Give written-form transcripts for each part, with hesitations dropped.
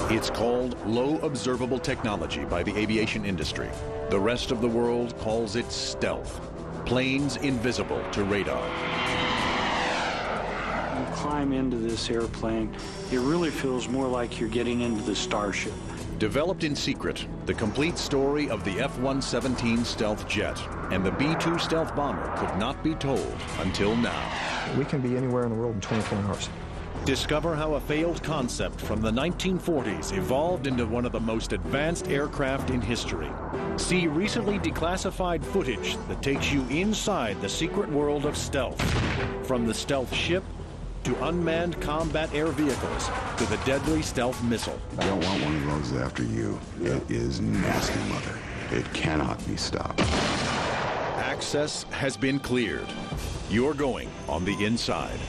It's called low observable technology by the aviation industry. The rest of the world calls it stealth. Planes invisible to radar. You climb into this airplane, it really feels more like you're getting into the starship. Developed in secret, the complete story of the F-117 stealth jet and the B-2 stealth bomber could not be told until now. We can be anywhere in the world in 24 hours. Discover how a failed concept from the 1940s evolved into one of the most advanced aircraft in history. See recently declassified footage that takes you inside the secret world of stealth. From the stealth ship to unmanned combat air vehicles to the deadly stealth missile. I don't want one of those after you. It is nasty, Mother. It cannot be stopped. Access has been cleared. You're going on the inside.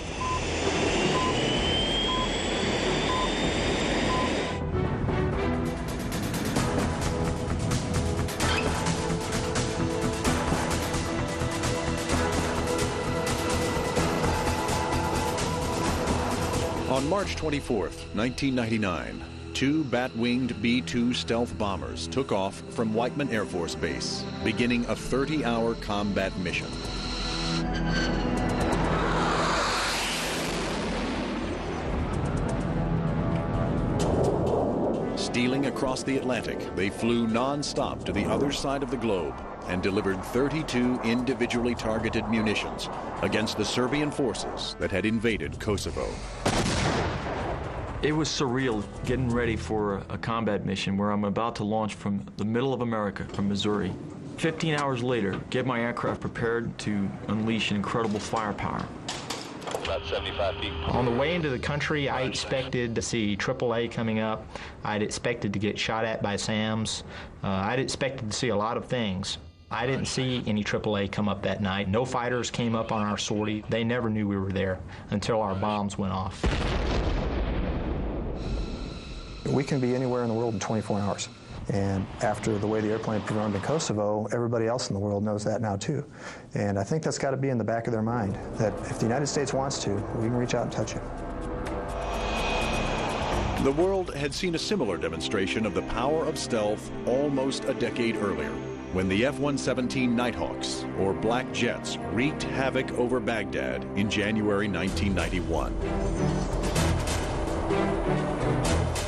On March 24th, 1999, two bat-winged B-2 stealth bombers took off from Whiteman Air Force Base, beginning a 30-hour combat mission. Stealing across the Atlantic, they flew non-stop to the other side of the globe and delivered 32 individually targeted munitions against the Serbian forces that had invaded Kosovo. It was surreal getting ready for a combat mission where I'm about to launch from the middle of America, from Missouri. 15 hours later, get my aircraft prepared to unleash an incredible firepower. About 75 feet. On the way into the country, I expected to see AAA coming up. I'd expected to get shot at by SAMs. I'd expected to see a lot of things. I didn't see any AAA come up that night. No fighters came up on our sortie. They never knew we were there until our bombs went off. We can be anywhere in the world in 24 hours. And after the way the airplane performed in Kosovo, everybody else in the world knows that now too. And I think that's got to be in the back of their mind, that if the United States wants to, we can reach out and touch it. The world had seen a similar demonstration of the power of stealth almost a decade earlier, when the F-117 Nighthawks, or Black Jets, wreaked havoc over Baghdad in January 1991.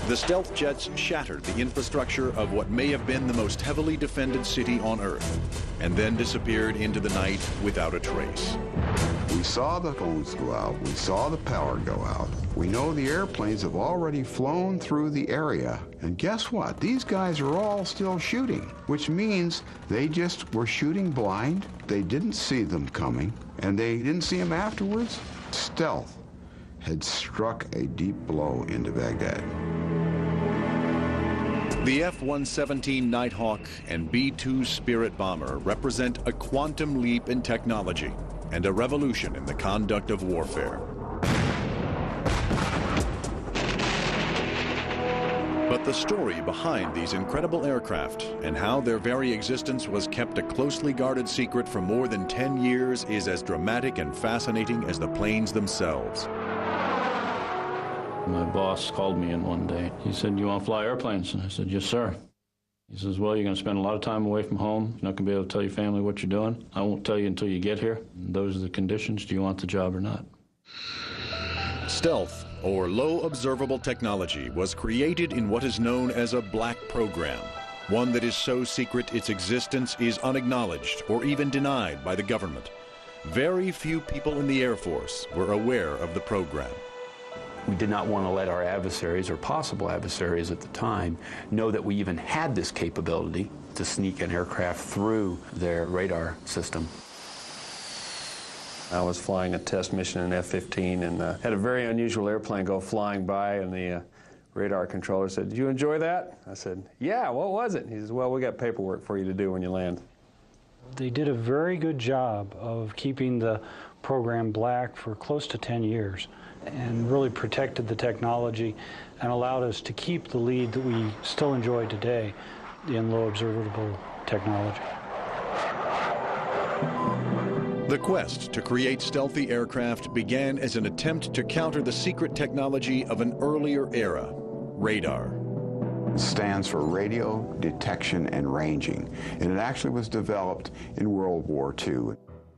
The stealth jets shattered the infrastructure of what may have been the most heavily defended city on Earth, and then disappeared into the night without a trace. We saw the phones go out. We saw the power go out. We know the airplanes have already flown through the area. And guess what? These guys are all still shooting, which means they just were shooting blind. They didn't see them coming, and they didn't see them afterwards. Stealth had struck a deep blow into Baghdad. The F-117 Nighthawk and B-2 Spirit bomber represent a quantum leap in technology and a revolution in the conduct of warfare. But the story behind these incredible aircraft and how their very existence was kept a closely guarded secret for more than 10 years is as dramatic and fascinating as the planes themselves. My boss called me in one day. He said, "You want to fly airplanes?" And I said, "Yes, sir." He says, "Well, you're going to spend a lot of time away from home. You're not going to be able to tell your family what you're doing. I won't tell you until you get here. And those are the conditions. Do you want the job or not?" Stealth, or low observable technology, was created in what is known as a black program, one that is so secret its existence is unacknowledged or even denied by the government. Very few people in the Air Force were aware of the program. We did not want to let our adversaries, or possible adversaries at the time, know that we even had this capability to sneak an aircraft through their radar system. I was flying a test mission in F-15 and had a very unusual airplane go flying by, and the radar controller said, "Did you enjoy that?" I said, "Yeah, what was it?" He says, "Well, we got paperwork for you to do when you land." They did a very good job of keeping the program black for close to 10 years and really protected the technology and allowed us to keep the lead that we still enjoy today in low observable technology. The quest to create stealthy aircraft began as an attempt to counter the secret technology of an earlier era, radar. stands for Radio Detection and Ranging, and it actually was developed in World War II.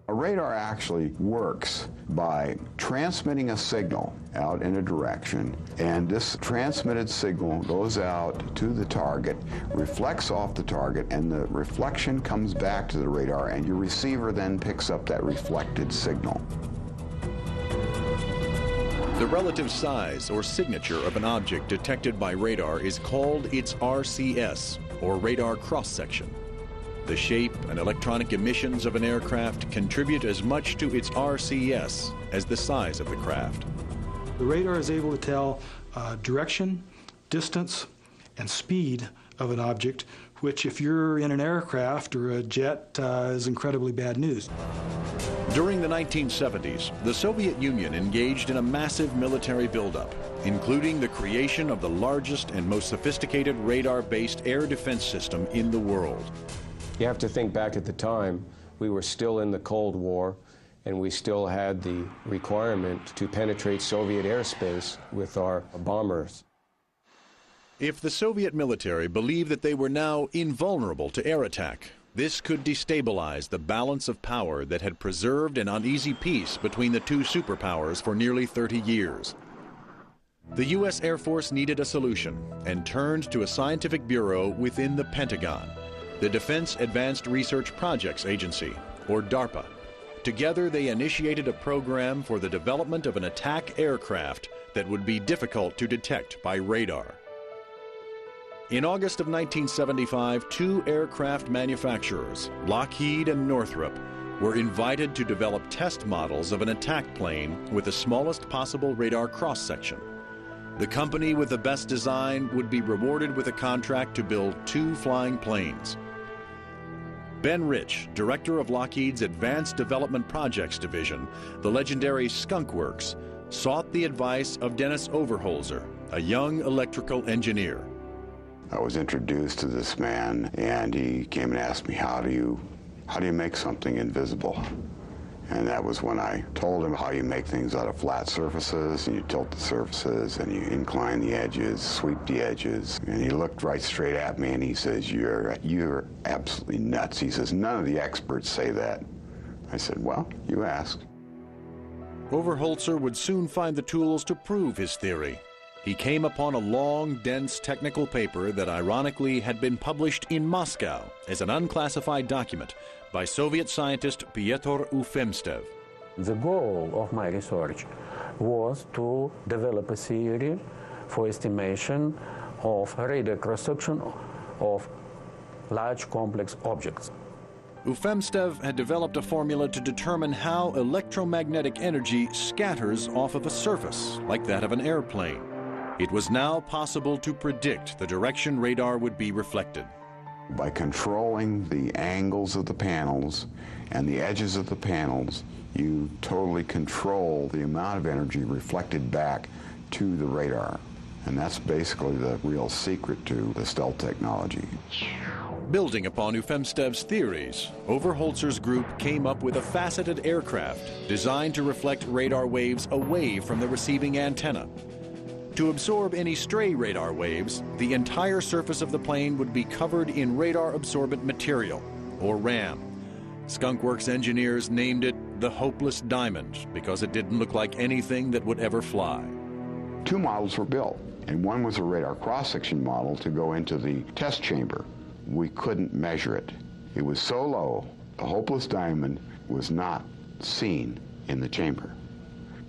A radar actually works by transmitting a signal out in a direction, and this transmitted signal goes out to the target, reflects off the target, and the reflection comes back to the radar, and your receiver then picks up that reflected signal. The relative size or signature of an object detected by radar is called its RCS, or radar cross-section. The shape and electronic emissions of an aircraft contribute as much to its RCS as the size of the craft. The radar is able to tell direction, distance, and speed of an object, which if you're in an aircraft or a jet is incredibly bad news. During the 1970s, the Soviet Union engaged in a massive military buildup, including the creation of the largest and most sophisticated radar-based air defense system in the world. You have to think back at the time, we were still in the Cold War, and we still had the requirement to penetrate Soviet airspace with our bombers. If the Soviet military believed that they were now invulnerable to air attack, this could destabilize the balance of power that had preserved an uneasy peace between the two superpowers for nearly 30 years. The U.S. Air Force needed a solution and turned to a scientific bureau within the Pentagon, the Defense Advanced Research Projects Agency, or DARPA. Together, they initiated a program for the development of an attack aircraft that would be difficult to detect by radar. In August of 1975, two aircraft manufacturers, Lockheed and Northrop, were invited to develop test models of an attack plane with the smallest possible radar cross-section. The company with the best design would be rewarded with a contract to build two flying planes. Ben Rich, director of Lockheed's Advanced Development Projects Division, the legendary Skunk Works, sought the advice of Dennis Overholzer, a young electrical engineer. I was introduced to this man, and he came and asked me, how do you make something invisible? And that was when I told him how you make things out of flat surfaces, and you tilt the surfaces, and you incline the edges, sweep the edges. And he looked right straight at me, and he says, you're absolutely nuts. He says, none of the experts say that. I said, well, you asked. Overholzer would soon find the tools to prove his theory. He came upon a long, dense technical paper that ironically had been published in Moscow as an unclassified document by Soviet scientist Pyotr Ufemstev. The goal of my research was to develop a theory for estimation of radar cross-section of large complex objects. Ufemstev had developed a formula to determine how electromagnetic energy scatters off of a surface, like that of an airplane. It was now possible to predict the direction radar would be reflected. By controlling the angles of the panels and the edges of the panels, you totally control the amount of energy reflected back to the radar. And that's basically the real secret to the stealth technology. Building upon Ufemstev's theories, Overholzer's group came up with a faceted aircraft designed to reflect radar waves away from the receiving antenna. To absorb any stray radar waves, the entire surface of the plane would be covered in radar-absorbent material, or RAM. Skunk Works engineers named it the Hopeless Diamond because it didn't look like anything that would ever fly. Two models were built, and one was a radar cross-section model to go into the test chamber. We couldn't measure it. It was so low, the Hopeless Diamond was not seen in the chamber.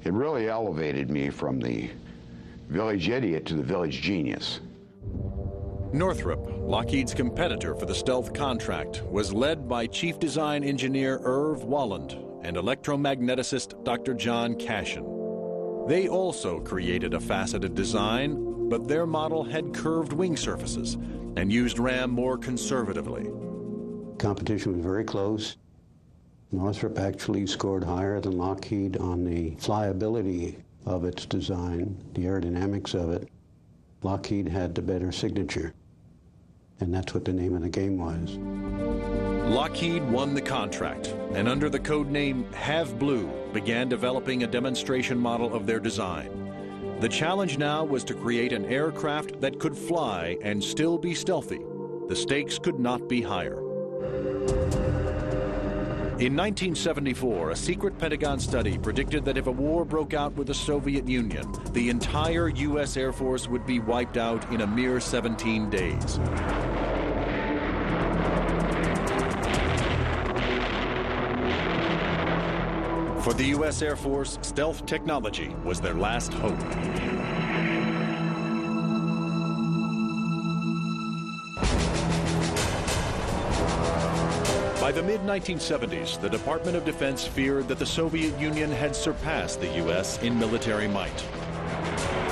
It really elevated me from the village idiot to the village genius. Northrop, Lockheed's competitor for the stealth contract, was led by Chief Design Engineer Irv Walland and electromagneticist Dr. John Cashin. They also created a faceted design, but their model had curved wing surfaces and used RAM more conservatively. Competition was very close. Northrop actually scored higher than Lockheed on the flyability of its design, the aerodynamics of it. Lockheed had the better signature, and that's what the name of the game was. Lockheed won the contract, and under the code name Have Blue, began developing a demonstration model of their design. The challenge now was to create an aircraft that could fly and still be stealthy. The stakes could not be higher. In 1974, a secret Pentagon study predicted that if a war broke out with the Soviet Union, the entire U.S. Air Force would be wiped out in a mere 17 days. For the U.S. Air Force, stealth technology was their last hope. By the mid-1970s, the Department of Defense feared that the Soviet Union had surpassed the U.S. in military might.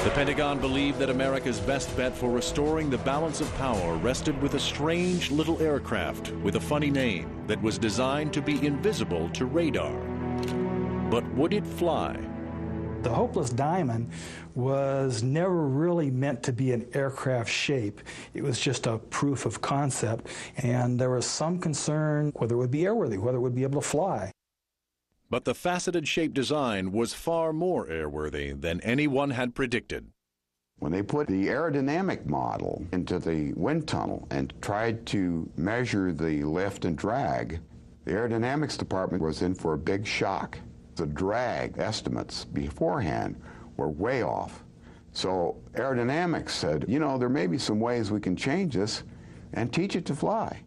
The Pentagon believed that America's best bet for restoring the balance of power rested with a strange little aircraft with a funny name that was designed to be invisible to radar. But would it fly? The Hopeless Diamond was never really meant to be an aircraft shape. It was just a proof of concept, and there was some concern whether it would be airworthy, whether it would be able to fly. But the faceted shape design was far more airworthy than anyone had predicted. When they put the aerodynamic model into the wind tunnel and tried to measure the lift and drag, the aerodynamics department was in for a big shock. The drag estimates beforehand were way off. So aerodynamics said, you know, there may be some ways we can change this and teach it to fly.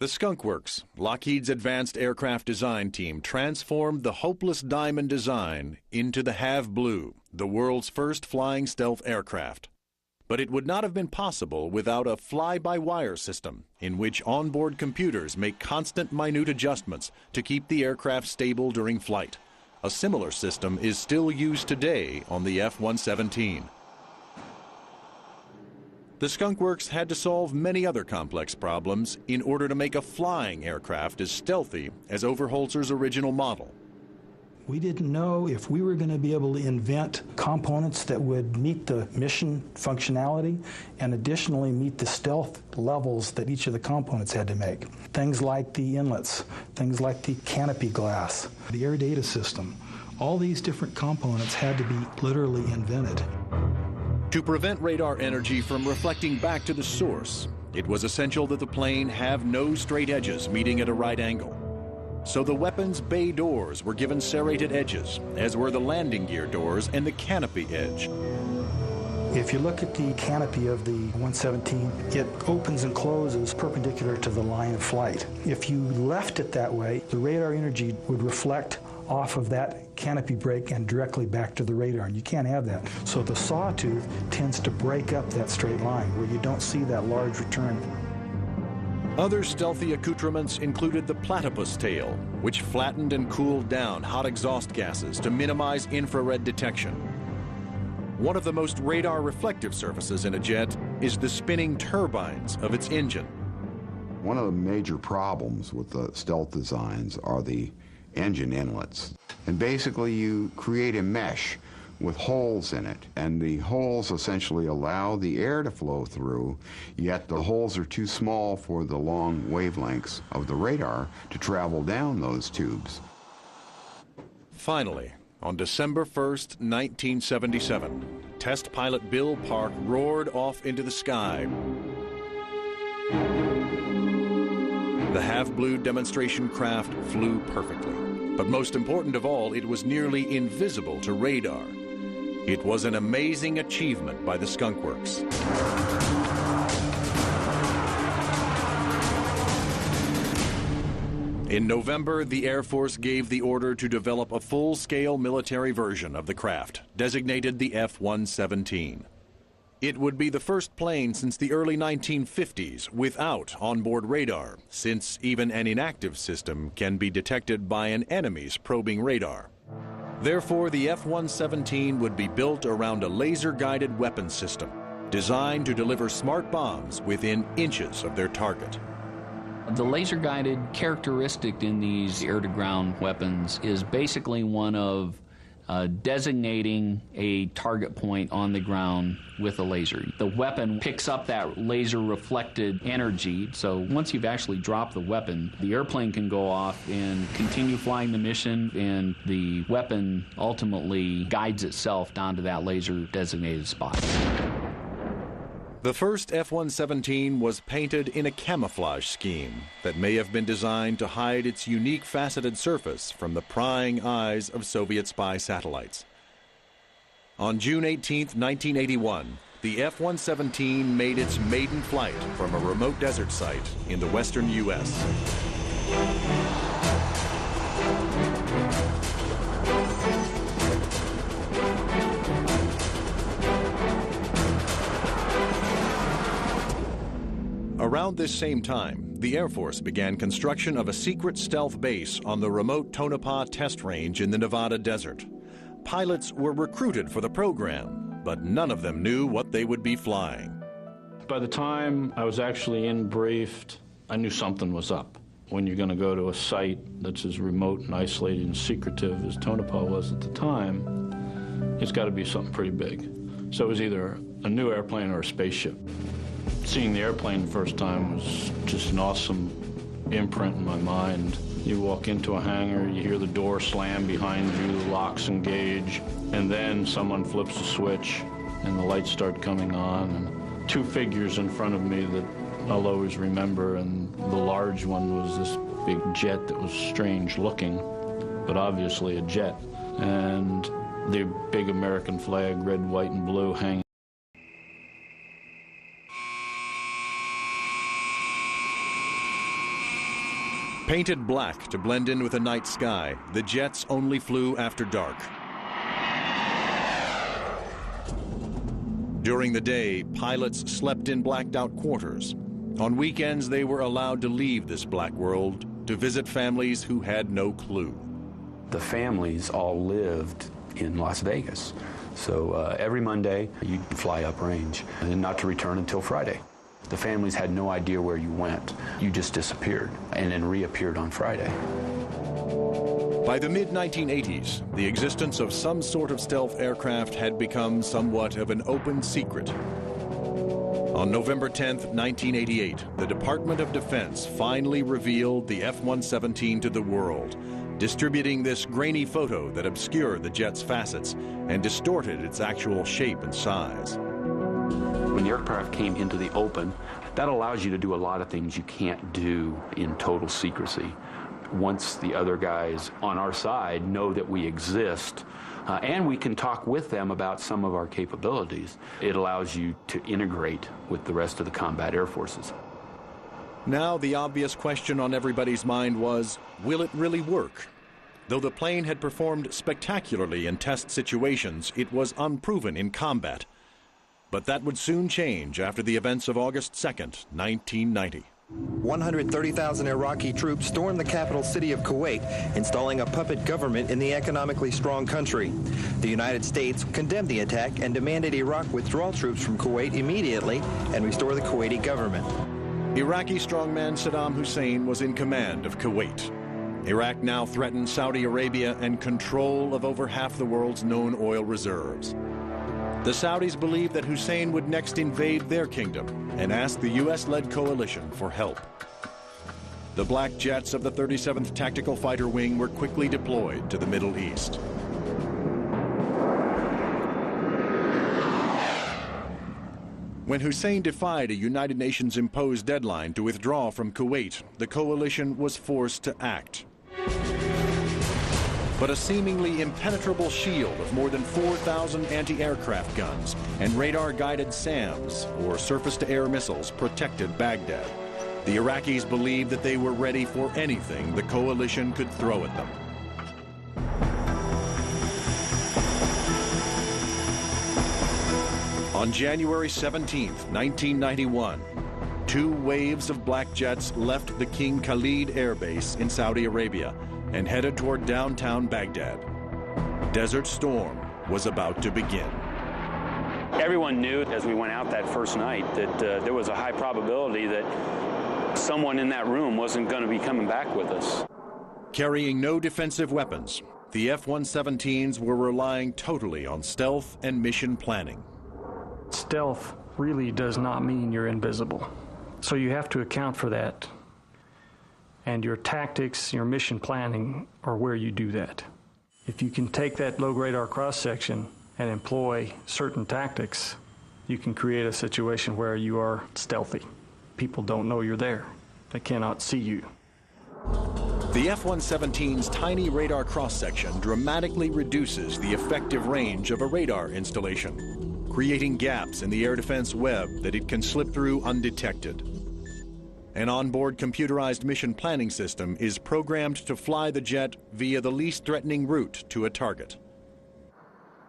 The Skunk Works, Lockheed's advanced aircraft design team, transformed the Hopeless Diamond design into the Have Blue, the world's first flying stealth aircraft. But it would not have been possible without a fly-by-wire system in which onboard computers make constant minute adjustments to keep the aircraft stable during flight. A similar system is still used today on the F-117. The Skunk Works had to solve many other complex problems in order to make a flying aircraft as stealthy as Overholser's original model. We didn't know if we were going to be able to invent components that would meet the mission functionality and additionally meet the stealth levels that each of the components had to make. Things like the inlets, things like the canopy glass, the air data system. All these different components had to be literally invented. To prevent radar energy from reflecting back to the source, it was essential that the plane have no straight edges meeting at a right angle. So the weapon's bay doors were given serrated edges, as were the landing gear doors and the canopy edge. If you look at the canopy of the 117, it opens and closes perpendicular to the line of flight. If you left it that way, the radar energy would reflect off of that canopy break and directly back to the radar, and you can't have that. So the sawtooth tends to break up that straight line where you don't see that large return. Other stealthy accoutrements included the platypus tail, which flattened and cooled down hot exhaust gases to minimize infrared detection. One of the most radar reflective surfaces in a jet is the spinning turbines of its engine. One of the major problems with the stealth designs are the engine inlets. And basically you create a mesh with holes in it, and the holes essentially allow the air to flow through, yet the holes are too small for the long wavelengths of the radar to travel down those tubes. Finally, on December 1st, 1977, test pilot Bill Park roared off into the sky. The Have Blue demonstration craft flew perfectly, but most important of all, it was nearly invisible to radar. It was an amazing achievement by the Skunk Works. In November, the Air Force gave the order to develop a full-scale military version of the craft, designated the F-117. It would be the first plane since the early 1950s without onboard radar, since even an inactive system can be detected by an enemy's probing radar. Therefore, the F-117 would be built around a laser-guided weapons system, designed to deliver smart bombs within inches of their target. The laser-guided characteristic in these air-to-ground weapons is basically one of designating a target point on the ground with a laser. The weapon picks up that laser-reflected energy, so once you've actually dropped the weapon, the airplane can go off and continue flying the mission, and the weapon ultimately guides itself down to that laser-designated spot. The first F-117 was painted in a camouflage scheme that may have been designed to hide its unique faceted surface from the prying eyes of Soviet spy satellites. On June 18, 1981, the F-117 made its maiden flight from a remote desert site in the western U.S. Around this same time, the Air Force began construction of a secret stealth base on the remote Tonopah test range in the Nevada desert. Pilots were recruited for the program, but none of them knew what they would be flying. By the time I was actually briefed, I knew something was up. When you're going to go to a site that's as remote and isolated and secretive as Tonopah was at the time, it's got to be something pretty big. So it was either a new airplane or a spaceship. Seeing the airplane the first time was just an awesome imprint in my mind. You walk into a hangar, you hear the door slam behind you, the locks engage, and then someone flips a switch and the lights start coming on, and two figures in front of me that I'll always remember, and the large one was this big jet that was strange looking, but obviously a jet, and the big American flag, red, white, and blue, hanging. Painted black to blend in with the night sky, the jets only flew after dark. During the day, pilots slept in blacked-out quarters. On weekends, they were allowed to leave this black world to visit families who had no clue. The families all lived in Las Vegas. So every Monday, you'd fly uprange and not to return until Friday. The families had no idea where you went. You just disappeared and then reappeared on Friday. By the mid-1980s, the existence of some sort of stealth aircraft had become somewhat of an open secret. On November 10, 1988, the Department of Defense finally revealed the F-117 to the world, distributing this grainy photo that obscured the jet's facets and distorted its actual shape and size. When the aircraft came into the open, that allows you to do a lot of things you can't do in total secrecy. Once the other guys on our side know that we exist, and we can talk with them about some of our capabilities, it allows you to integrate with the rest of the combat air forces. Now the obvious question on everybody's mind was, will it really work? Though the plane had performed spectacularly in test situations, it was unproven in combat. But that would soon change after the events of August 2nd, 1990. 130,000 Iraqi troops stormed the capital city of Kuwait, installing a puppet government in the economically strong country. The United States condemned the attack and demanded Iraq withdraw troops from Kuwait immediately and restore the Kuwaiti government. Iraqi strongman Saddam Hussein was in command of Kuwait. Iraq now threatened Saudi Arabia and control of over half the world's known oil reserves. The Saudis believed that Hussein would next invade their kingdom and asked the U.S.-led coalition for help. The black jets of the 37th Tactical Fighter Wing were quickly deployed to the Middle East. When Hussein defied a United Nations-imposed deadline to withdraw from Kuwait, the coalition was forced to act. But a seemingly impenetrable shield of more than 4,000 anti-aircraft guns and radar-guided SAMs, or surface-to-air missiles, protected Baghdad. The Iraqis believed that they were ready for anything the coalition could throw at them. On January 17, 1991, two waves of black jets left the King Khalid Air Base in Saudi Arabia and headed toward downtown Baghdad. Desert Storm was about to begin. Everyone knew as we went out that first night that there was a high probability that someone in that room wasn't going to be coming back with us. Carrying no defensive weapons, the F-117s were relying totally on stealth and mission planning. Stealth really does not mean you're invisible. So you have to account for that. And your tactics, your mission planning are where you do that. If you can take that low radar cross-section and employ certain tactics, you can create a situation where you are stealthy. People don't know you're there. They cannot see you. The F-117's tiny radar cross-section dramatically reduces the effective range of a radar installation, creating gaps in the air defense web that it can slip through undetected. An onboard computerized mission planning system is programmed to fly the jet via the least threatening route to a target.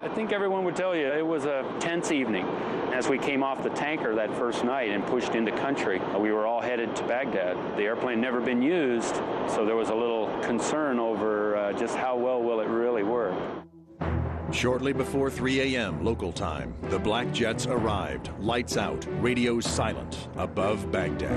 I think everyone would tell you it was a tense evening. As we came off the tanker that first night and pushed into country, we were all headed to Baghdad. The airplane had never been used, so there was a little concern over just how well will it really work. Shortly before 3 a.m. local time, the black jets arrived, lights out, radios silent, above Baghdad.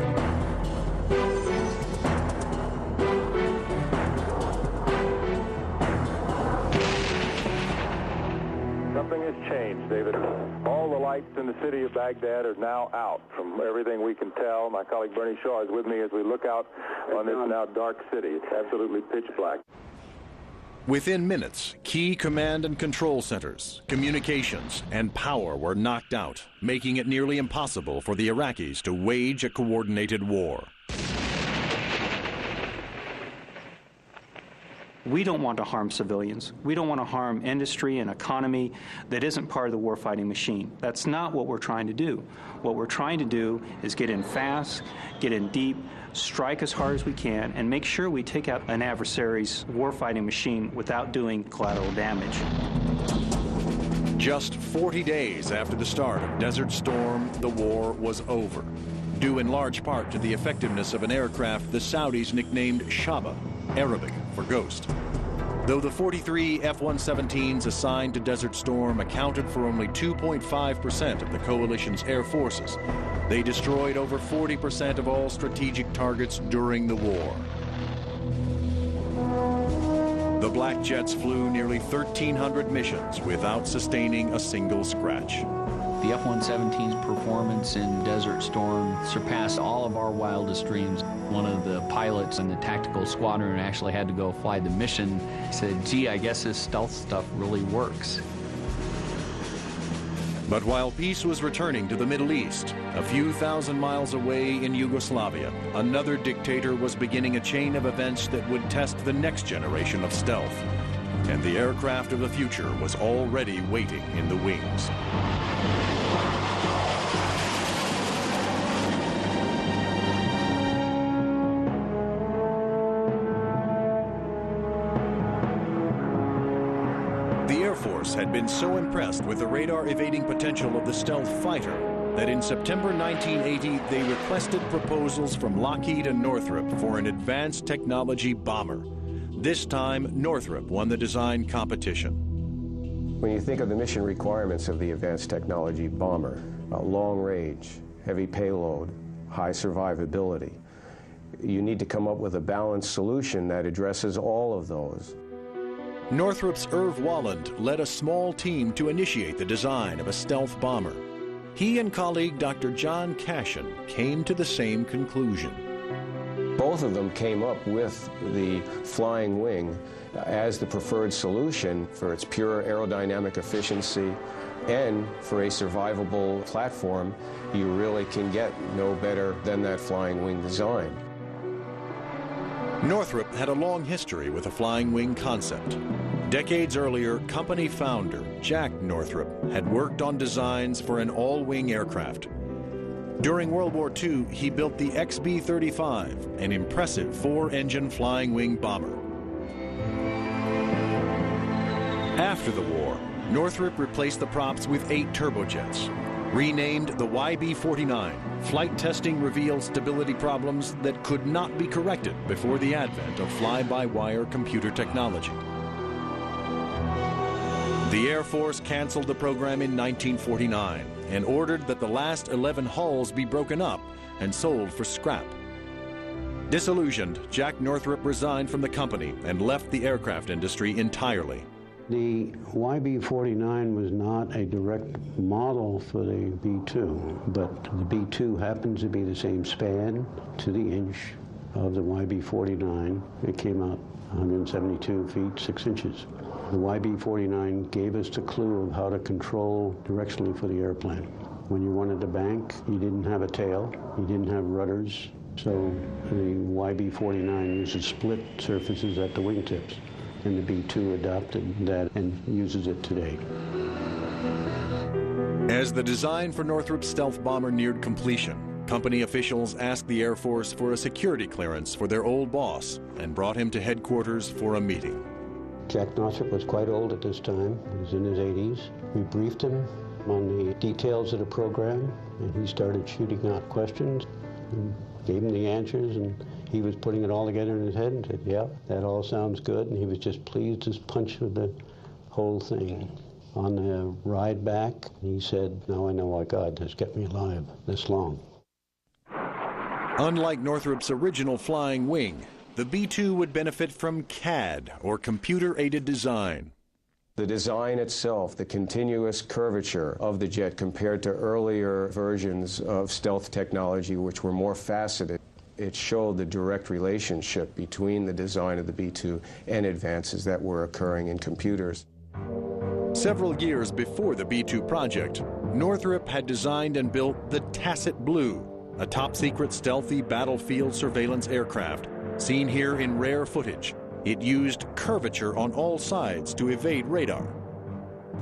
Something has changed, David. All the lights in the city of Baghdad are now out, from everything we can tell. My colleague Bernie Shaw is with me as we look out on this now dark city. It's absolutely pitch black. Within minutes, key command and control centers, communications, and power were knocked out, making it nearly impossible for the Iraqis to wage a coordinated war. We don't want to harm civilians. We don't want to harm industry and economy that isn't part of the warfighting machine. That's not what we're trying to do. What we're trying to do is get in fast, get in deep, strike as hard as we can, and make sure we take out an adversary's warfighting machine without doing collateral damage. Just 40 days after the start of Desert Storm, the war was over, due in large part to the effectiveness of an aircraft the Saudis nicknamed Shaba, Arabic for ghost. Though the 43 F-117s assigned to Desert Storm accounted for only 2.5% of the coalition's air forces, they destroyed over 40% of all strategic targets during the war. The Black Jets flew nearly 1,300 missions without sustaining a single scratch. The F-117's performance in Desert Storm surpassed all of our wildest dreams. One of the pilots in the tactical squadron actually had to go fly the mission. He said, gee, I guess this stealth stuff really works. But while peace was returning to the Middle East, a few thousand miles away in Yugoslavia, another dictator was beginning a chain of events that would test the next generation of stealth. And the aircraft of the future was already waiting in the wings. Had been so impressed with the radar-evading potential of the stealth fighter that in September 1980 they requested proposals from Lockheed and Northrop for an advanced technology bomber. This time, Northrop won the design competition. When you think of the mission requirements of the advanced technology bomber, long range, heavy payload, high survivability, you need to come up with a balanced solution that addresses all of those. Northrop's Irv Walland led a small team to initiate the design of a stealth bomber. He and colleague Dr. John Cashin came to the same conclusion. Both of them came up with the flying wing as the preferred solution for its pure aerodynamic efficiency and for a survivable platform. You really can get no better than that flying wing design. Northrop had a long history with a flying wing concept. Decades earlier, company founder Jack Northrop had worked on designs for an all-wing aircraft. During World War II, he built the XB-35, an impressive 4-engine flying wing bomber. After the war, Northrop replaced the props with 8 turbojets. Renamed the YB-49, flight testing revealed stability problems that could not be corrected before the advent of fly-by-wire computer technology. The Air Force canceled the program in 1949 and ordered that the last 11 hulls be broken up and sold for scrap. Disillusioned, Jack Northrop resigned from the company and left the aircraft industry entirely. The YB-49 was not a direct model for the B-2, but the B-2 happens to be the same span to the inch of the YB-49. It came out 172 feet, 6 inches. The YB-49 gave us the clue of how to control directionally for the airplane. When you wanted to bank, you didn't have a tail, you didn't have rudders, so the YB-49 uses split surfaces at the wingtips. And the B-2 adopted that and uses it today. As the design for Northrop's stealth bomber neared completion, company officials asked the Air Force for a security clearance for their old boss and brought him to headquarters for a meeting. Jack Northrop was quite old at this time. He was in his 80s. We briefed him on the details of the program, and he started shooting out questions and gave him the answers, and he was putting it all together in his head and said, yeah, that all sounds good, and he was just pleased as punch with the whole thing. On the ride back, he said, now I know why God has kept me alive this long. Unlike Northrop's original flying wing, the B-2 would benefit from CAD, or computer-aided design. The design itself, the continuous curvature of the jet compared to earlier versions of stealth technology, which were more faceted, it showed the direct relationship between the design of the B-2 and advances that were occurring in computers. Several years before the B-2 project, Northrop had designed and built the Tacit Blue, a top-secret stealthy battlefield surveillance aircraft, seen here in rare footage. It used curvature on all sides to evade radar.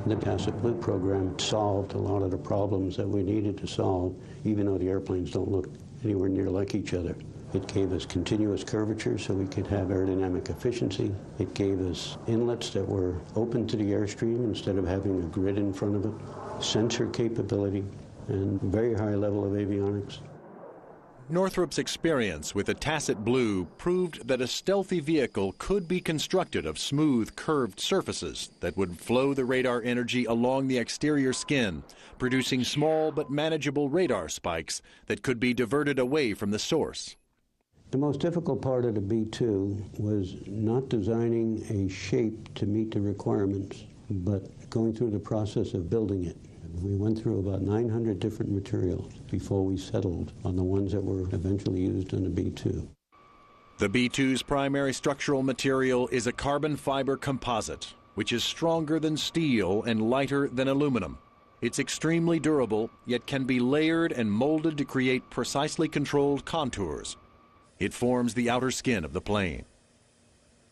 The Tacit Blue program solved a lot of the problems that we needed to solve, even though the airplanes don't look anywhere near like each other. It gave us continuous curvature so we could have aerodynamic efficiency. It gave us inlets that were open to the airstream instead of having a grid in front of it, sensor capability, and very high level of avionics. Northrop's experience with the Tacit Blue proved that a stealthy vehicle could be constructed of smooth, curved surfaces that would flow the radar energy along the exterior skin, producing small but manageable radar spikes that could be diverted away from the source. The most difficult part of the B-2 was not designing a shape to meet the requirements, but going through the process of building it. We went through about 900 different materials before we settled on the ones that were eventually used on the B-2. The B-2's primary structural material is a carbon fiber composite, which is stronger than steel and lighter than aluminum. It's extremely durable, yet can be layered and molded to create precisely controlled contours. It forms the outer skin of the plane.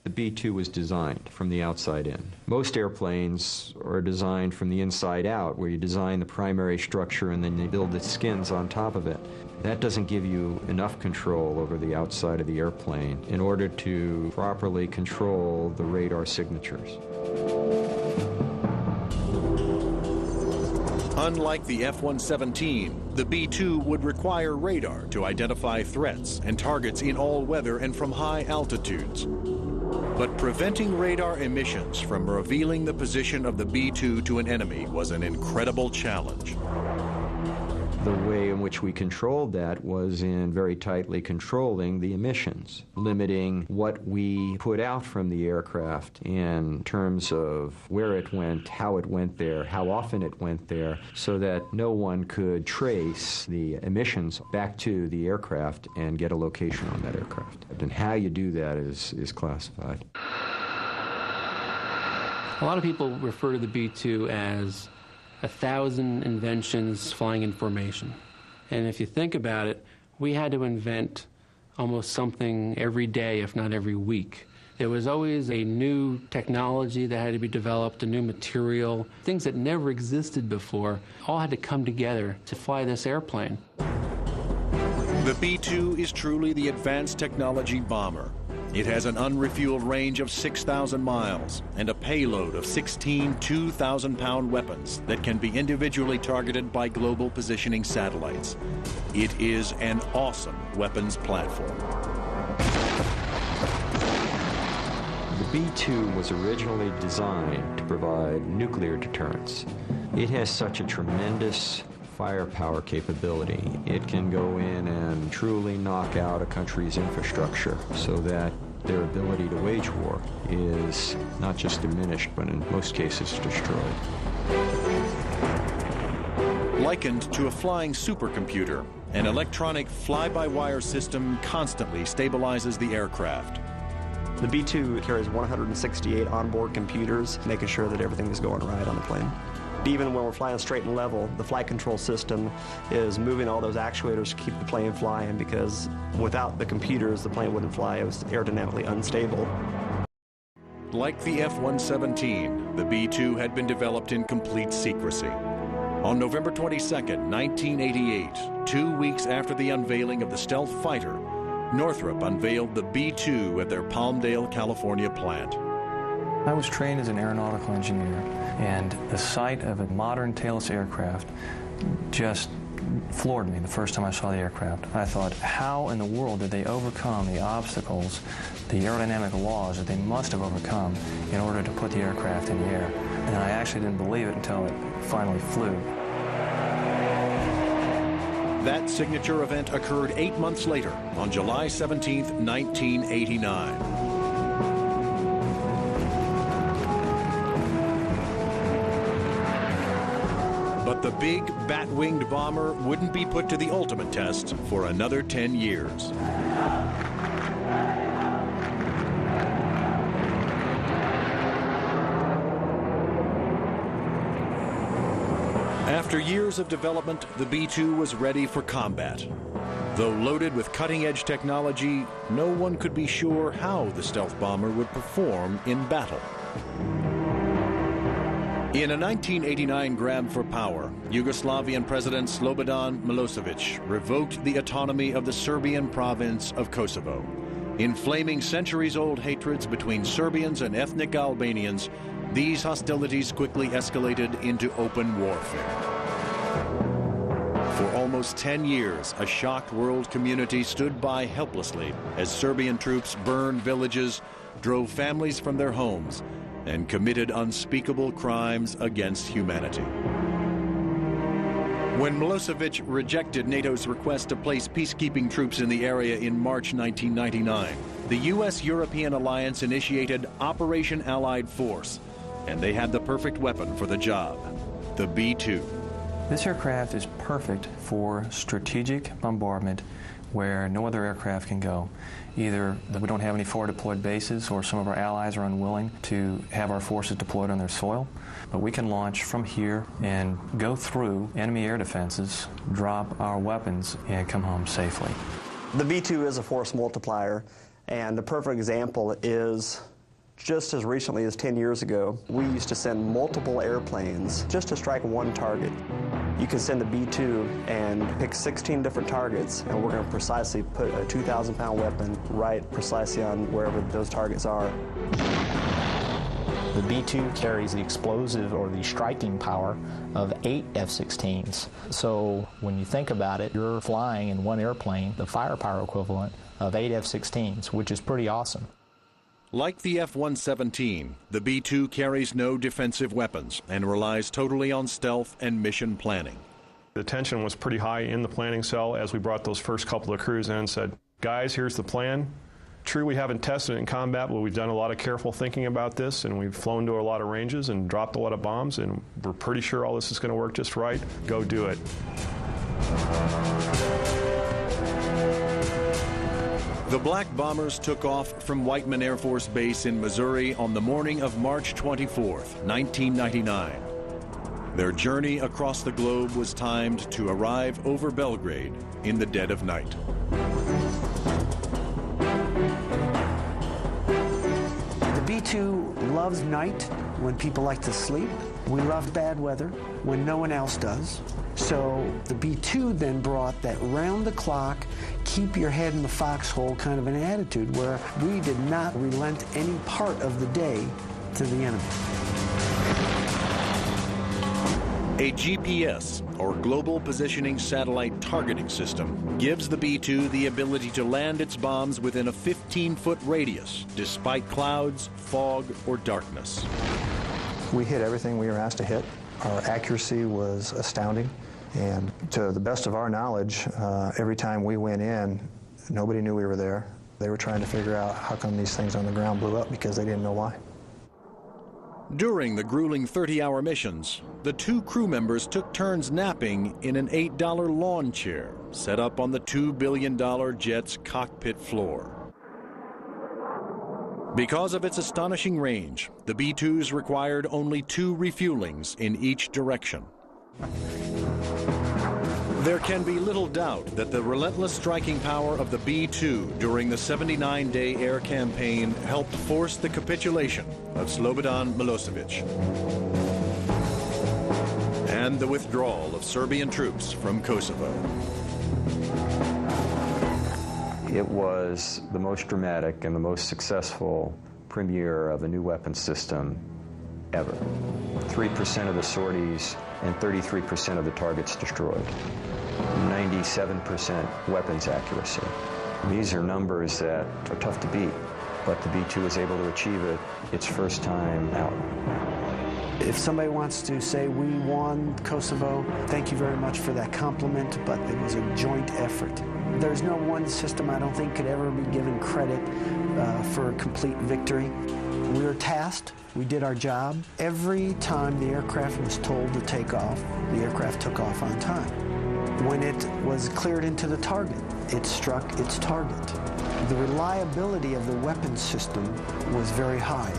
The B-2 was designed from the outside in. Most airplanes are designed from the inside out, where you design the primary structure and then you build the skins on top of it. That doesn't give you enough control over the outside of the airplane in order to properly control the radar signatures. Unlike the F-117, the B-2 would require radar to identify threats and targets in all weather and from high altitudes. But preventing radar emissions from revealing the position of the B-2 to an enemy was an incredible challenge. The way in which we controlled that was in very tightly controlling the emissions, limiting what we put out from the aircraft in terms of where it went, how it went there, how often it went there, so that no one could trace the emissions back to the aircraft and get a location on that aircraft. And how you do that is classified. A lot of people refer to the B-2 as 1,000 inventions flying in formation. And if you think about it, we had to invent almost something every day, if not every week. There was always a new technology that had to be developed, a new material, things that never existed before, all had to come together to fly this airplane. The B-2 is truly the advanced technology bomber. It has an unrefueled range of 6,000 miles and a payload of 16 2,000-pound weapons that can be individually targeted by global positioning satellites. It is an awesome weapons platform. The B-2 was originally designed to provide nuclear deterrence. It has such a tremendous firepower capability. It can go in and truly knock out a country's infrastructure so that their ability to wage war is not just diminished, but in most cases destroyed. Likened to a flying supercomputer, an electronic fly-by-wire system constantly stabilizes the aircraft. The B-2 carries 168 onboard computers, making sure that everything is going right on the plane. Even when we're flying straight and level, the flight control system is moving all those actuators to keep the plane flying, because without the computers, the plane wouldn't fly. It was aerodynamically unstable. Like the F-117, the B-2 had been developed in complete secrecy. On November 22, 1988, 2 weeks after the unveiling of the stealth fighter, Northrop unveiled the B-2 at their Palmdale, California plant. I was trained as an aeronautical engineer, and the sight of a modern tailless aircraft just floored me the first time I saw the aircraft. I thought, how in the world did they overcome the obstacles, the aerodynamic laws that they must have overcome in order to put the aircraft in the air? And I actually didn't believe it until it finally flew. That signature event occurred 8 months later, on July 17, 1989. But the big bat-winged bomber wouldn't be put to the ultimate test for another 10 years. After years of development, the B-2 was ready for combat. Though loaded with cutting-edge technology, no one could be sure how the stealth bomber would perform in battle. In a 1989 grab for power, Yugoslavian President Slobodan Milosevic revoked the autonomy of the Serbian province of Kosovo. Inflaming centuries-old hatreds between Serbians and ethnic Albanians, these hostilities quickly escalated into open warfare. For almost 10 years, a shocked world community stood by helplessly as Serbian troops burned villages, drove families from their homes, and committed unspeakable crimes against humanity. When Milosevic rejected NATO's request to place peacekeeping troops in the area in March 1999, the U.S.-European alliance initiated Operation Allied Force, and they had the perfect weapon for the job, the B-2. This aircraft is perfect for strategic bombardment where no other aircraft can go. Either we don't have any forward deployed bases, or some of our allies are unwilling to have our forces deployed on their soil. But we can launch from here and go through enemy air defenses, drop our weapons, and come home safely. The B-2 is a force multiplier, and the perfect example is just as recently as 10 years ago, we used to send multiple airplanes just to strike one target. You can send the B-2 and pick 16 different targets, and we're going to precisely put a 2,000-pound weapon right precisely on wherever those targets are. The B-2 carries the explosive or the striking power of 8 F-16s. So when you think about it, you're flying in one airplane the firepower equivalent of 8 F-16s, which is pretty awesome. Like the F-117, the B-2 carries no defensive weapons and relies totally on stealth and mission planning. The tension was pretty high in the planning cell as we brought those first couple of crews in and said, guys, here's the plan. True, we haven't tested it in combat, but we've done a lot of careful thinking about this, and we've flown to a lot of ranges and dropped a lot of bombs, and we're pretty sure all this is going to work just right. Go do it. The Black Bombers took off from Whiteman Air Force Base in Missouri on the morning of March 24, 1999. Their journey across the globe was timed to arrive over Belgrade in the dead of night. The B-2 loves night when people like to sleep. We love bad weather when no one else does. So the B-2 then brought that round-the-clock, keep your head in the foxhole kind of an attitude where we did not relent any part of the day to the enemy. A GPS, or Global Positioning Satellite Targeting System, gives the B-2 the ability to land its bombs within a 15-foot radius, despite clouds, fog, or darkness. We hit everything we were asked to hit. Our accuracy was astounding. And to the best of our knowledge, every time we went in, nobody knew we were there. They were trying to figure out how come these things on the ground blew up because they didn't know why. During the grueling 30-hour missions, the two crew members took turns napping in an $8 lawn chair set up on the $2 billion jet's cockpit floor. Because of its astonishing range, the B-2s required only 2 refuelings in each direction. There can be little doubt that the relentless striking power of the B-2 during the 79-day air campaign helped force the capitulation of Slobodan Milosevic and the withdrawal of Serbian troops from Kosovo. It was the most dramatic and the most successful premiere of a new weapon system ever. 3% of the sorties and 33% of the targets destroyed. 97% weapons accuracy. These are numbers that are tough to beat, but the B-2 was able to achieve it its first time out. If somebody wants to say we won Kosovo, thank you very much for that compliment, but it was a joint effort. There's no one system I don't think could ever be given credit for a complete victory. We were tasked, we did our job. Every time the aircraft was told to take off, the aircraft took off on time. When it was cleared into the target, it struck its target. The reliability of the weapons system was very high.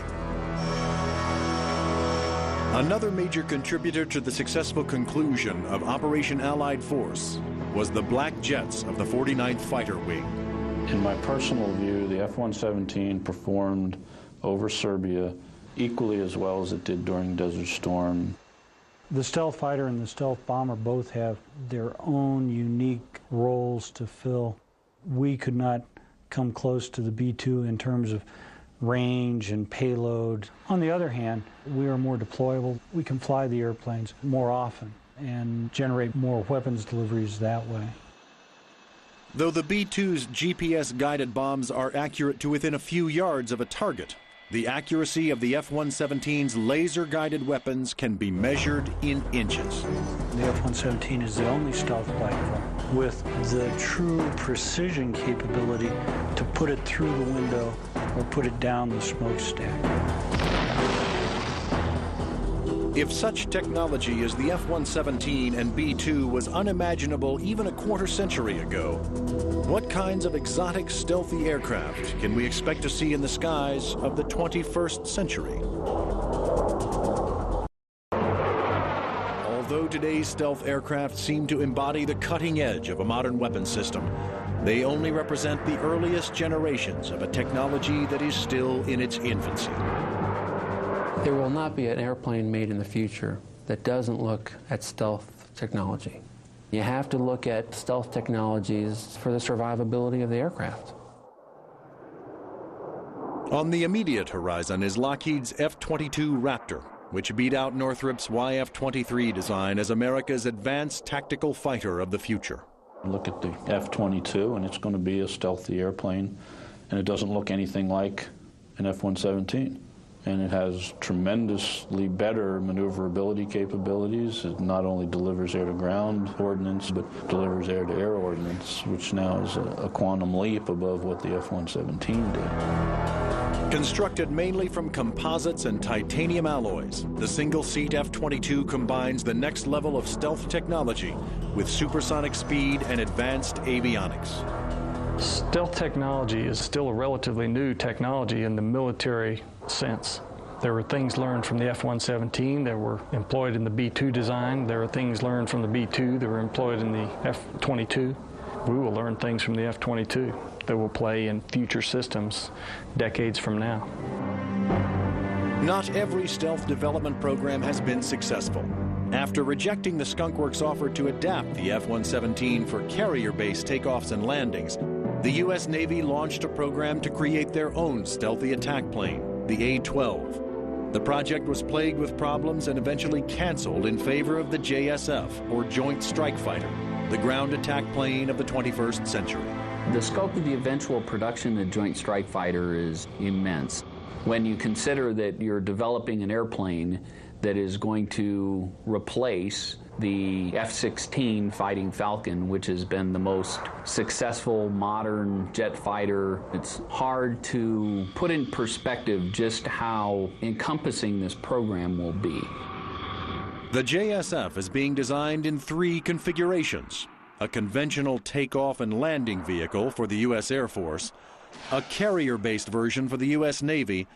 Another major contributor to the successful conclusion of Operation Allied Force was the black jets of the 49th Fighter Wing. In my personal view, the F-117 performed over Serbia equally as well as it did during Desert Storm. The stealth fighter and the stealth bomber both have their own unique roles to fill. We could not come close to the B-2 in terms of range and payload. On the other hand, we are more deployable. We can fly the airplanes more often and generate more weapons deliveries that way. Though the B-2's GPS-guided bombs are accurate to within a few yards of a target, the accuracy of the F-117's laser-guided weapons can be measured in inches. The F-117 is the only stealth platform with the true precision capability to put it through the window or put it down the smokestack. If such technology as the F-117 and B-2 was unimaginable even a quarter century ago, what kinds of exotic, stealthy aircraft can we expect to see in the skies of the 21st century? Although today's stealth aircraft seem to embody the cutting edge of a modern weapons system, they only represent the earliest generations of a technology that is still in its infancy. There will not be an airplane made in the future that doesn't look at stealth technology. You have to look at stealth technologies for the survivability of the aircraft. On the immediate horizon is Lockheed's F-22 Raptor, which beat out Northrop's YF-23 design as America's advanced tactical fighter of the future. Look at the F-22, and it's going to be a stealthy airplane, and it doesn't look anything like an F-117. And it has tremendously better maneuverability capabilities. It not only delivers air-to-ground ordnance, but delivers air-to-air ordnance, which now is a quantum leap above what the F-117 did. Constructed mainly from composites and titanium alloys, the single-seat F-22 combines the next level of stealth technology with supersonic speed and advanced avionics. Stealth technology is still a relatively new technology in the military sense. There were things learned from the F-117 that were employed in the B-2 design. There are things learned from the B-2 that were employed in the F-22. We will learn things from the F-22 that will play in future systems decades from now. Not every stealth development program has been successful. After rejecting the Skunk Works offer to adapt the F-117 for carrier-based takeoffs and landings, the U.S. Navy launched a program to create their own stealthy attack plane, the A-12. The project was plagued with problems and eventually canceled in favor of the JSF, or Joint Strike Fighter, the ground attack plane of the 21st century. The scope of the eventual production of the Joint Strike Fighter is immense. When you consider that you're developing an airplane that is going to replace the F-16 Fighting Falcon, which has been the most successful modern jet fighter. It's hard to put in perspective just how encompassing this program will be. The JSF is being designed in 3 configurations: a conventional takeoff and landing vehicle for the U.S. Air Force, a carrier-based version for the U.S. Navy,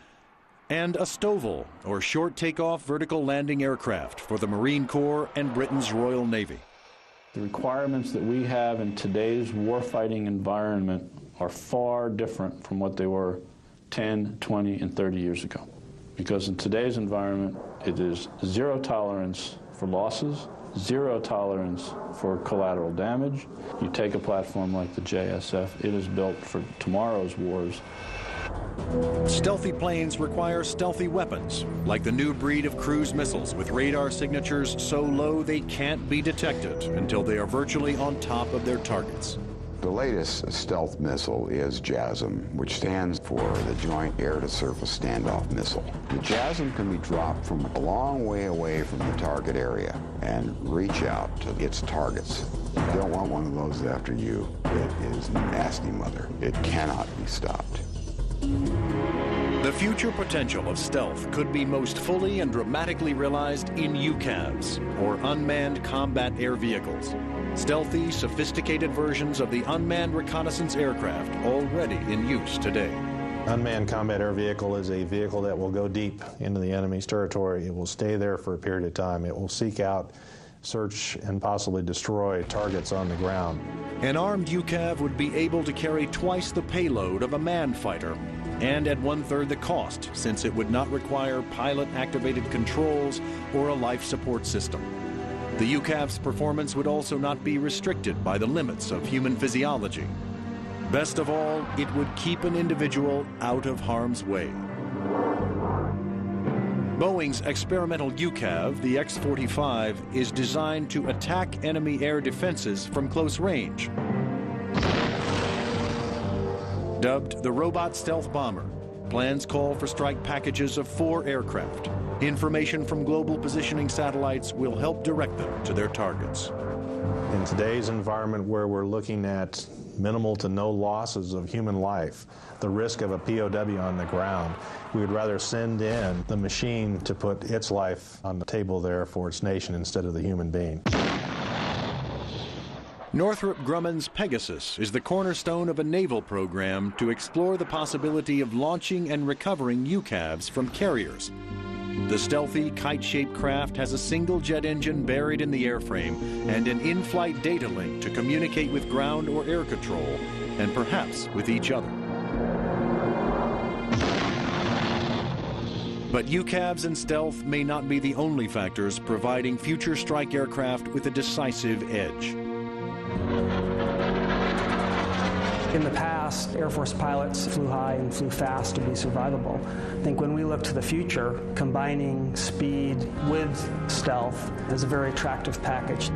and a STOVL, or short takeoff vertical landing aircraft, for the Marine Corps and Britain's Royal Navy. The requirements that we have in today's warfighting environment are far different from what they were 10, 20, and 30 years ago. Because in today's environment, it is zero tolerance for losses, zero tolerance for collateral damage. You take a platform like the JSF, it is built for tomorrow's wars. Stealthy planes require stealthy weapons, like the new breed of cruise missiles with radar signatures so low they can't be detected until they are virtually on top of their targets. The latest stealth missile is JASSM, which stands for the Joint Air-to-Surface Standoff Missile. The JASSM can be dropped from a long way away from the target area and reach out to its targets. You don't want one of those after you. It is nasty mother. It cannot be stopped. The future potential of stealth could be most fully and dramatically realized in UCAVs, or unmanned combat air vehicles. Stealthy, sophisticated versions of the unmanned reconnaissance aircraft already in use today. Unmanned combat air vehicle is a vehicle that will go deep into the enemy's territory. It will stay there for a period of time. It will seek out, search, and possibly destroy targets on the ground. An armed UCAV would be able to carry twice the payload of a manned fighter, and at 1/3 the cost, since it would not require pilot-activated controls or a life support system. The UCAV's performance would also not be restricted by the limits of human physiology. Best of all, it would keep an individual out of harm's way. Boeing's experimental UCAV, the X-45, is designed to attack enemy air defenses from close range. Dubbed the Robot Stealth Bomber, plans call for strike packages of 4 aircraft. Information from global positioning satellites will help direct them to their targets. In today's environment where we're looking at minimal to no losses of human life, the risk of a POW on the ground, we would rather send in the machine to put its life on the table there for its nation instead of the human being. Northrop Grumman's Pegasus is the cornerstone of a naval program to explore the possibility of launching and recovering UCAVs from carriers. The stealthy, kite-shaped craft has a single jet engine buried in the airframe and an in-flight data link to communicate with ground or air control, and perhaps with each other. But UCAVs and stealth may not be the only factors providing future strike aircraft with a decisive edge. In the past, Air Force pilots flew high and flew fast to be survivable. I think when we look to the future, combining speed with stealth is a very attractive package.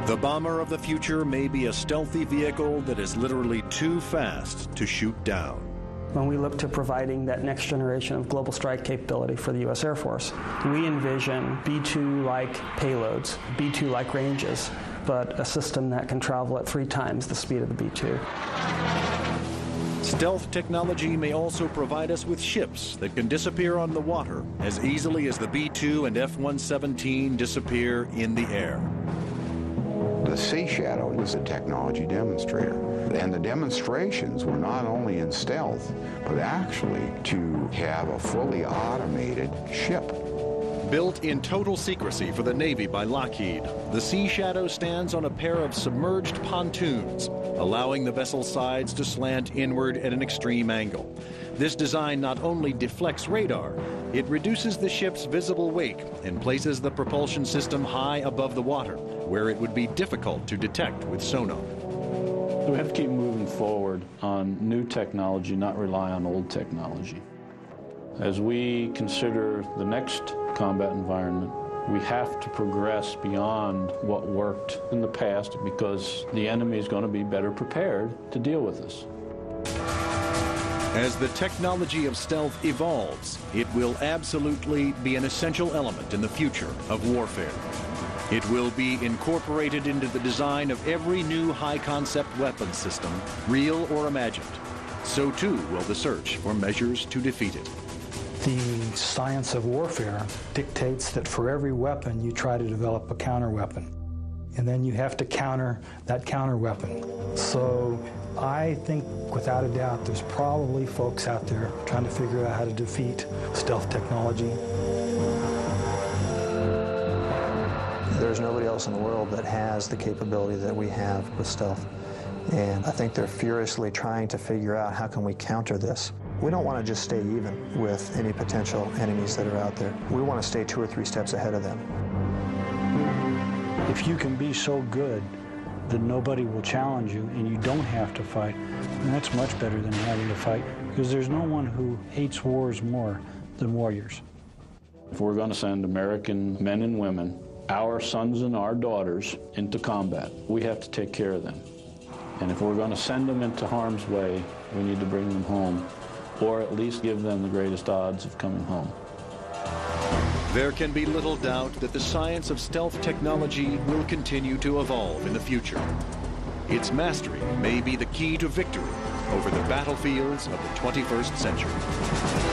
The bomber of the future may be a stealthy vehicle that is literally too fast to shoot down. When we look to providing that next generation of global strike capability for the U.S. Air Force, we envision B-2-like payloads, B-2-like ranges, but a system that can travel at 3 times the speed of the B-2. Stealth technology may also provide us with ships that can disappear on the water as easily as the B-2 and F-117 disappear in the air. The Sea Shadow was a technology demonstrator. And the demonstrations were not only in stealth, but actually to have a fully automated ship. Built in total secrecy for the Navy by Lockheed, the Sea Shadow stands on a pair of submerged pontoons, allowing the vessel's sides to slant inward at an extreme angle. This design not only deflects radar, it reduces the ship's visible wake and places the propulsion system high above the water, where it would be difficult to detect with sonar. We have to keep moving forward on new technology, not rely on old technology. As we consider the next combat environment, we have to progress beyond what worked in the past because the enemy is going to be better prepared to deal with us. As the technology of stealth evolves, it will absolutely be an essential element in the future of warfare. It will be incorporated into the design of every new high-concept weapons system, real or imagined. So too will the search for measures to defeat it. The science of warfare dictates that for every weapon you try to develop a counter-weapon. And then you have to counter that counter-weapon. So I think without a doubt there's probably folks out there trying to figure out how to defeat stealth technology. There's nobody else in the world that has the capability that we have with stealth. And I think they're furiously trying to figure out how can we counter this. We don't want to just stay even with any potential enemies that are out there. We want to stay 2 or 3 steps ahead of them. If you can be so good that nobody will challenge you and you don't have to fight, then that's much better than having to fight, because there's no one who hates wars more than warriors. If we're going to send American men and women, our sons and our daughters, into combat, we have to take care of them. And if we're going to send them into harm's way, we need to bring them home, or at least give them the greatest odds of coming home. There can be little doubt that the science of stealth technology will continue to evolve in the future. Its mastery may be the key to victory over the battlefields of the 21st century.